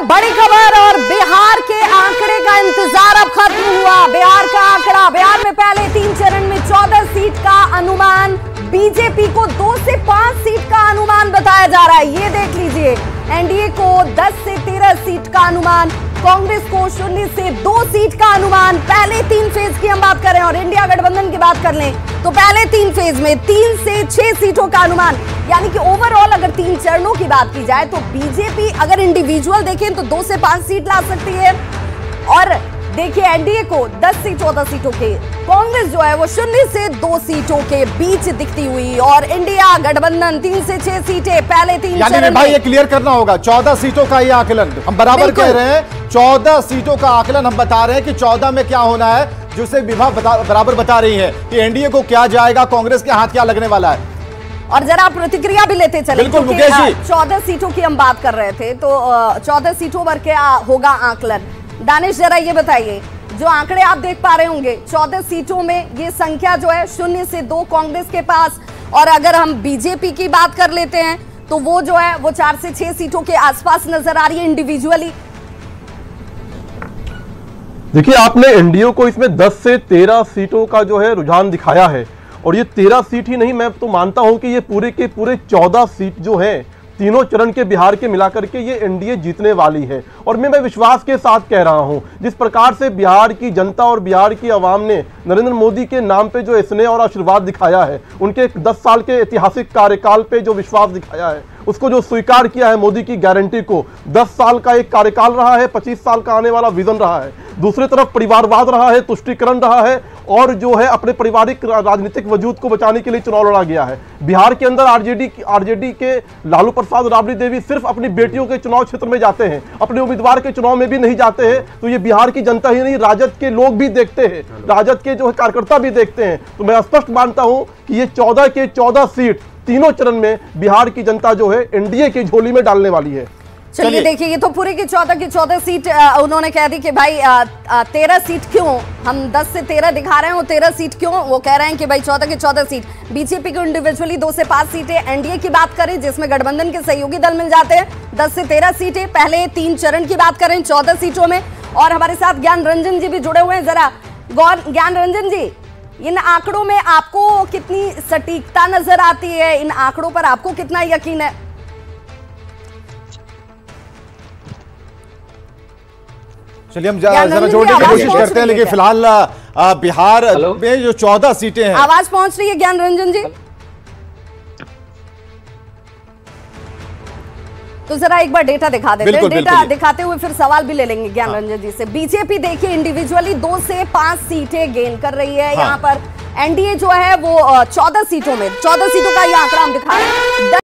बड़ी खबर और बिहार के आंकड़े का इंतजार अब खत्म हुआ। बिहार का आंकड़ा, बिहार में पहले 3 चरण में 14 सीट का अनुमान, बीजेपी को 2 से 5 सीट का अनुमान बताया जा रहा है। ये देख लीजिए, एनडीए को 10 से 13 सीट का अनुमान, कांग्रेस को 0 से 2 सीट का अनुमान। पहले 3 फेज की हम बात करें और इंडिया गठबंधन की बात कर लें तो पहले 3 फेज में 3 से 6 सीटों का अनुमान, यानी कि ओवरऑल अगर 3 चरणों की बात की जाए तो बीजेपी अगर इंडिविजुअल देखें तो 2 से 5 सीट ला सकती है। और देखिए एनडीए को 10 से 14 सीटों के, कांग्रेस जो है वो 0 से 2 सीटों के बीच दिखती हुई, और इंडिया गठबंधन 3 से 6 सीटें पहले 3 चरण। भाई ये क्लियर करना होगा, 14 सीटों का ये आकलन हम बराबर कह रहे हैं, 14 सीटों का आकलन हम बता रहे हैं कि 14 में क्या होना है, जिसे विभा बराबर बता रही है कि एनडीए को क्या जाएगा, कांग्रेस के हाथ क्या लगने वाला है। और जरा आप प्रतिक्रिया भी लेते चले, बिल्कुल मुकेश जी। 14 सीटों की हम बात कर रहे थे तो 14 सीटों पर क्या होगा आकलन। दानिश जरा ये बताइए, जो आंकड़े आप देख पा रहे होंगे 14 सीटों में ये संख्या जो है 0 से 2 कांग्रेस के पास, और अगर हम बीजेपी की बात कर लेते हैं तो वो जो है वो 4 से 6 सीटों के आसपास नजर आ रही है इंडिविजुअली। देखिए, आपने एनडीए को इसमें 10 से 13 सीटों का जो है रुझान दिखाया है, और ये 13 सीट ही नहीं, मैं तो मानता हूं कि ये पूरे के पूरे 14 सीट जो हैं तीनों चरण के बिहार के मिलाकर के ये एनडीए जीतने वाली है। और मैं विश्वास के साथ कह रहा हूं, जिस प्रकार से बिहार की जनता और बिहार की आवाम ने नरेंद्र मोदी के नाम पे जो स्नेह और आशीर्वाद दिखाया है, उनके 10 साल के ऐतिहासिक कार्यकाल पे जो विश्वास दिखाया है, उसको जो स्वीकार किया है मोदी की गारंटी को, 10 साल का एक कार्यकाल रहा है, 25 साल का आने वाला विजन रहा है, दूसरी तरफ परिवारवाद रहा है, तुष्टीकरण रहा है, और जो है अपने पारिवारिक राजनीतिक वजूद को बचाने के लिए चुनाव लड़ा गया है। बिहार के अंदर आरजेडी के लालू प्रसाद राबड़ी देवी सिर्फ अपनी बेटियों के चुनाव क्षेत्र में जाते हैं, अपने उम्मीदवार के चुनाव में भी नहीं जाते हैं। तो ये बिहार की जनता ही नहीं, राजद के लोग भी देखते हैं, राजद के जो है कार्यकर्ता भी देखते हैं। तो मैं स्पष्ट मानता हूं कि ये 14 के 14 सीट तीनों चरण में बिहार की जनता जो है एनडीए की झोली में डालने वाली है। चलिए देखिए, ये तो पूरे की 14 सीट उन्होंने कह दी कि भाई 13 सीट क्यों, हम 10 से 13 दिखा रहे हैं, वो 13 सीट क्यों, वो कह रहे हैं कि भाई 14 की 14 सीट। बीजेपी को इंडिविजुअली 2 से 5 सीटें, एनडीए की बात करें जिसमें गठबंधन के सहयोगी दल मिल जाते हैं 10 से 13 सीटें, पहले 3 चरण की बात करें 14 सीटों में। और हमारे साथ ज्ञान रंजन जी भी जुड़े हुए हैं, जरा ज्ञान रंजन जी, इन आंकड़ों में आपको कितनी सटीकता नजर आती है, इन आंकड़ों पर आपको कितना यकीन है? चलिए हम जरा जोड़ने की कोशिश करते हैं, लेकिन फिलहाल बिहार में जो 14 सीटें हैं। आवाज पहुंच रही है ज्ञान रंजन जी? तो जरा एक बार डेटा दिखा देते हैं, डेटा दिखाते हुए फिर सवाल भी ले लेंगे ज्ञान रंजन जी से। बीजेपी देखिए इंडिविजुअली 2 से 5 सीटें गेन कर रही है यहाँ पर। एनडीए जो है वो 14 सीटों में 14 सीटों का ये आंकड़ा हम दिखा रहे हैं।